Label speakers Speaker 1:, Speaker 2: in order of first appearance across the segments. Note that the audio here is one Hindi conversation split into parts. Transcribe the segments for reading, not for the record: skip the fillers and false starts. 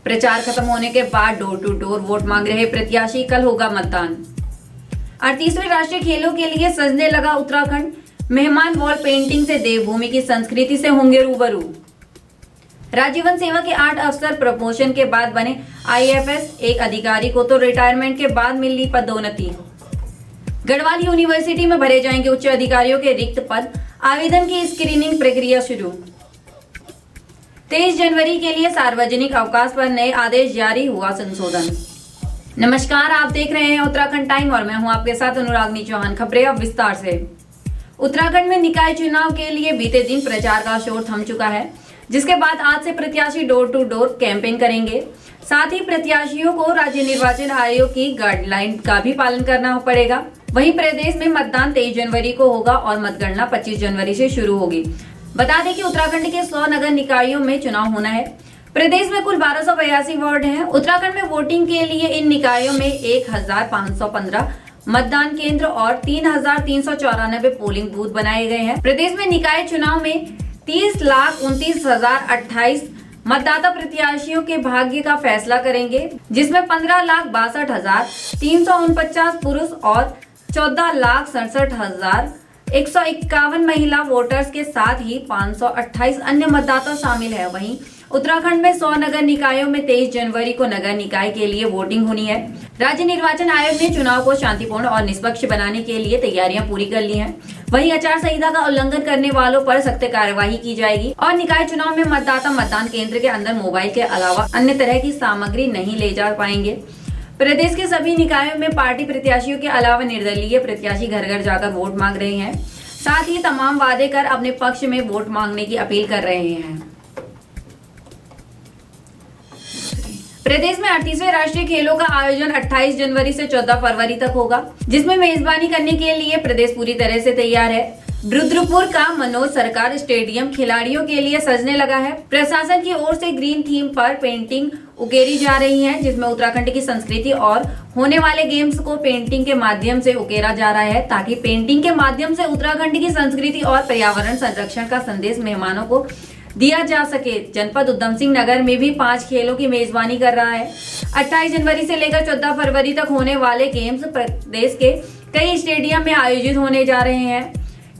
Speaker 1: प्रचार खत्म होने के बाद डोर टू डोर वोट मांग रहे प्रत्याशी, कल होगा मतदान। 38वें राष्ट्रीय खेलों के लिए सजने लगा उत्तराखंड, मेहमान वॉल पेंटिंग से देवभूमि की संस्कृति से होंगे रूबरू। राज्य वन सेवा के 8 अफसर प्रमोशन के बाद बने IAFS, एक अधिकारी को तो रिटायरमेंट के बाद मिली पदोन्नति। गढ़वाल यूनिवर्सिटी में भरे जाएंगे उच्च अधिकारियों के रिक्त पद, आवेदन की स्क्रीनिंग प्रक्रिया शुरू। 23 जनवरी के लिए सार्वजनिक अवकाश पर नए आदेश जारी, हुआ संशोधन। नमस्कार, आप देख रहे हैं उत्तराखंड टाइम और मैं हूं आपके साथ अनुरागनी चौहान। खबरें अब विस्तार से। उत्तराखंड में निकाय चुनाव के लिए बीते दिन प्रचार का शोर थम चुका है, जिसके बाद आज से प्रत्याशी डोर टू डोर कैंपेन करेंगे। साथ ही प्रत्याशियों को राज्य निर्वाचन आयोग की गाइडलाइन का भी पालन करना पड़ेगा। वहीं प्रदेश में मतदान 23 जनवरी को होगा और मतगणना 25 जनवरी से शुरू होगी। बता दें कि उत्तराखंड के 100 नगर निकायों में चुनाव होना है। प्रदेश में कुल 1282 वार्ड हैं। उत्तराखंड में वोटिंग के लिए इन निकायों में 1515 मतदान केंद्र और 3394 पोलिंग बूथ बनाए गए हैं। प्रदेश में निकाय चुनाव में 30,29,028 मतदाता प्रत्याशियों के भाग्य का फैसला करेंगे, जिसमें 15,62,349 पुरुष और 14,67,151 महिला वोटर्स के साथ ही 528 अन्य मतदाता शामिल है। वहीं उत्तराखंड में 100 नगर निकायों में 23 जनवरी को नगर निकाय के लिए वोटिंग होनी है। राज्य निर्वाचन आयोग ने चुनाव को शांतिपूर्ण और निष्पक्ष बनाने के लिए तैयारियां पूरी कर ली हैं। वहीं आचार संहिता का उल्लंघन करने वालों पर सख्त कार्यवाही की जाएगी और निकाय चुनाव में मतदाता मतदान केंद्र के अंदर मोबाइल के अलावा अन्य तरह की सामग्री नहीं ले जा पाएंगे। प्रदेश के सभी निकायों में पार्टी प्रत्याशियों के अलावा निर्दलीय प्रत्याशी घर घर जाकर वोट मांग रहे हैं। साथ ही तमाम वादे कर अपने पक्ष में वोट मांगने की अपील कर रहे हैं। प्रदेश में 38वें राष्ट्रीय खेलों का आयोजन 28 जनवरी से 14 फरवरी तक होगा, जिसमें मेजबानी करने के लिए प्रदेश पूरी तरह से तैयार है। रुद्रपुर का मनोज सरकार स्टेडियम खिलाड़ियों के लिए सजने लगा है। प्रशासन की ओर से ग्रीन थीम पर पेंटिंग उकेरी जा रही है, जिसमें उत्तराखंड की संस्कृति और होने वाले गेम्स को पेंटिंग के माध्यम से उकेरा जा रहा है, ताकि पेंटिंग के माध्यम से उत्तराखंड की संस्कृति और पर्यावरण संरक्षण का संदेश मेहमानों को दिया जा सके। जनपद उधम सिंह नगर में भी 5 खेलों की मेजबानी कर रहा है। 28 जनवरी से लेकर 14 फरवरी तक होने वाले गेम्स प्रदेश के कई स्टेडियम में आयोजित होने जा रहे हैं।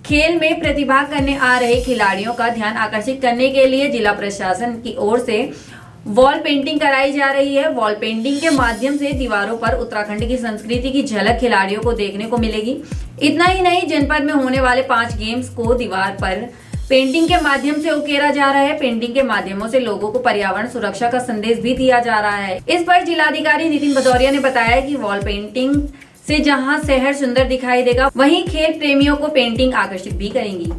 Speaker 1: खेल में प्रतिभाग करने आ रहे खिलाड़ियों का ध्यान आकर्षित करने के लिए जिला प्रशासन की ओर से वॉल पेंटिंग कराई जा रही है। वॉल पेंटिंग के माध्यम से दीवारों पर उत्तराखंड की संस्कृति की झलक खिलाड़ियों को देखने को मिलेगी। इतना ही नहीं, जनपद में होने वाले 5 गेम्स को दीवार पर पेंटिंग के माध्यम से उकेरा जा रहा है। पेंटिंग के माध्यमों से लोगों को पर्यावरण सुरक्षा का संदेश भी दिया जा रहा है। इस पर जिलाधिकारी नितिन भदौरिया ने बताया कि वॉल पेंटिंग से जहां शहर सुंदर दिखाई देगा, वहीं खेल प्रेमियों को पेंटिंग आकर्षित भी करेंगी।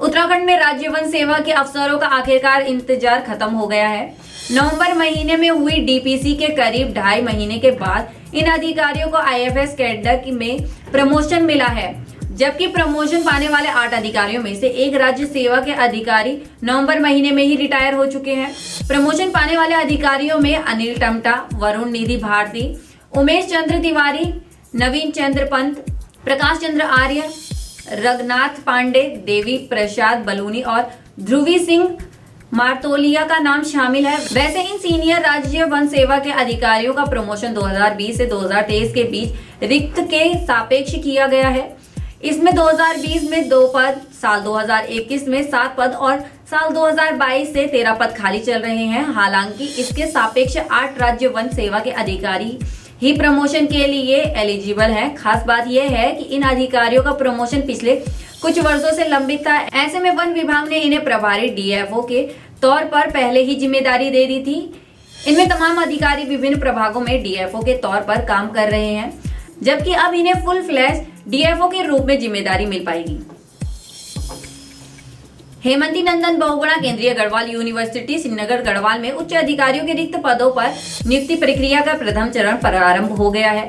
Speaker 1: उत्तराखंड में राज्य वन सेवा के अफसरों का आखिरकार इंतजार खत्म हो गया है। नवंबर महीने में हुई DPC के करीब 2.5 महीने के बाद इन अधिकारियों को IAFS कैडर में प्रमोशन मिला है, जबकि प्रमोशन पाने वाले 8 अधिकारियों में से एक राज्य सेवा के अधिकारी नवंबर महीने में ही रिटायर हो चुके हैं। प्रमोशन पाने वाले अधिकारियों में अनिल टमटा, वरुण निधि भारती, उमेश चंद्र तिवारी, नवीन चंद्र पंत, प्रकाश चंद्र आर्य, रघुनाथ पांडे, देवी प्रसाद बलूनी और ध्रुवी सिंह मारतोलिया का नाम शामिल है। वैसे इन सीनियर राज्य वन सेवा के अधिकारियों का प्रमोशन 2020 से 2023 के बीच रिक्त के सापेक्ष किया गया है। इसमें 2020 में 2 पद, साल 2021 में 7 पद और साल 2022 से 13 पद खाली चल रहे हैं। हालांकि इसके सापेक्ष 8 राज्य वन सेवा के अधिकारी ही प्रमोशन के लिए एलिजिबल हैं। खास बात यह है कि इन अधिकारियों का प्रमोशन पिछले कुछ वर्षों से लंबित था। ऐसे में वन विभाग ने इन्हें प्रभारी DFO के तौर पर पहले ही जिम्मेदारी दे दी थी। इनमें तमाम अधिकारी विभिन्न प्रभागों में DFO के तौर पर काम कर रहे हैं, जबकि अब इन्हें फुल फ्लैश DFO के रूप में जिम्मेदारी मिल पाएगी। हेमंती नंदन बहुगुणा केंद्रीय गढ़वाल यूनिवर्सिटी श्रीनगर गढ़वाल में उच्च अधिकारियों के रिक्त पदों पर नियुक्ति प्रक्रिया का प्रथम चरण प्रारंभ हो गया है।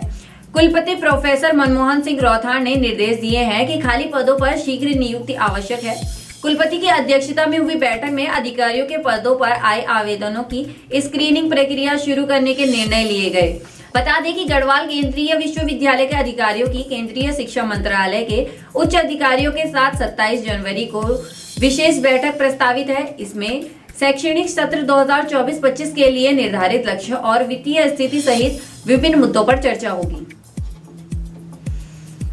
Speaker 1: कुलपति प्रोफेसर मनमोहन सिंह रौथार ने निर्देश दिए हैं कि खाली पदों पर शीघ्र नियुक्ति आवश्यक है। कुलपति की अध्यक्षता में हुई बैठक में अधिकारियों के पदों पर आए आवेदनों की स्क्रीनिंग प्रक्रिया शुरू करने के निर्णय लिए गए। बता दें कि गढ़वाल केंद्रीय विश्वविद्यालय के अधिकारियों की केंद्रीय शिक्षा मंत्रालय के उच्च अधिकारियों के साथ 27 जनवरी को विशेष बैठक प्रस्तावित है। इसमें शैक्षणिक सत्र 2024-25 के लिए निर्धारित लक्ष्य और वित्तीय स्थिति सहित विभिन्न मुद्दों पर चर्चा होगी।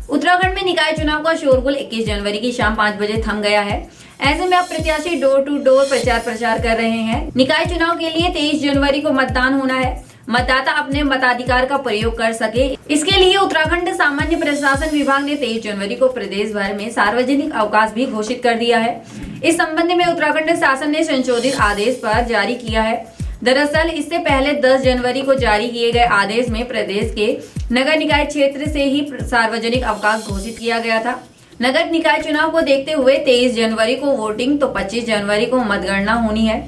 Speaker 1: उत्तराखंड में निकाय चुनाव का शोरगुल 21 जनवरी की शाम 5 बजे थम गया है। ऐसे में अब प्रत्याशी डोर टू डोर प्रचार कर रहे हैं। निकाय चुनाव के लिए 23 जनवरी को मतदान होना है। मतदाता अपने मताधिकार का प्रयोग कर सके, इसके लिए उत्तराखंड सामान्य प्रशासन विभाग ने 23 जनवरी को प्रदेश भर में सार्वजनिक अवकाश भी घोषित कर दिया है। इस संबंध में उत्तराखंड शासन ने संशोधित आदेश पर जारी किया है। दरअसल इससे पहले 10 जनवरी को जारी किए गए आदेश में प्रदेश के नगर निकाय क्षेत्र से ही सार्वजनिक अवकाश घोषित किया गया था। नगर निकाय चुनाव को देखते हुए 23 जनवरी को वोटिंग तो 25 जनवरी को मतगणना होनी है।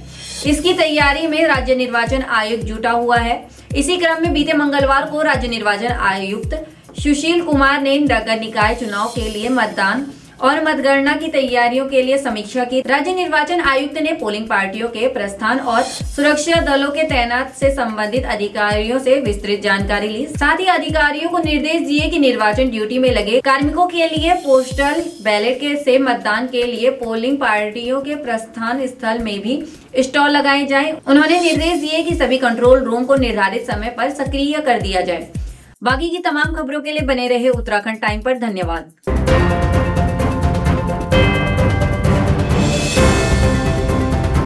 Speaker 1: इसकी तैयारी में राज्य निर्वाचन आयोग जुटा हुआ है। इसी क्रम में बीते मंगलवार को राज्य निर्वाचन आयुक्त सुशील कुमार ने नगर निकाय चुनाव के लिए मतदान और मतगणना की तैयारियों के लिए समीक्षा की। राज्य निर्वाचन आयुक्त ने पोलिंग पार्टियों के प्रस्थान और सुरक्षा दलों के तैनात से संबंधित अधिकारियों से विस्तृत जानकारी ली। साथ ही अधिकारियों को निर्देश दिए कि निर्वाचन ड्यूटी में लगे कार्मिकों के लिए पोस्टल बैलेट के से मतदान के लिए पोलिंग पार्टियों के प्रस्थान स्थल में भी स्टॉल लगाए जाएं। उन्होंने निर्देश दिए कि सभी कंट्रोल रूम को निर्धारित समय पर सक्रिय कर दिया जाए। बाकी की तमाम खबरों के लिए बने रहे उत्तराखंड टाइम पर। धन्यवाद।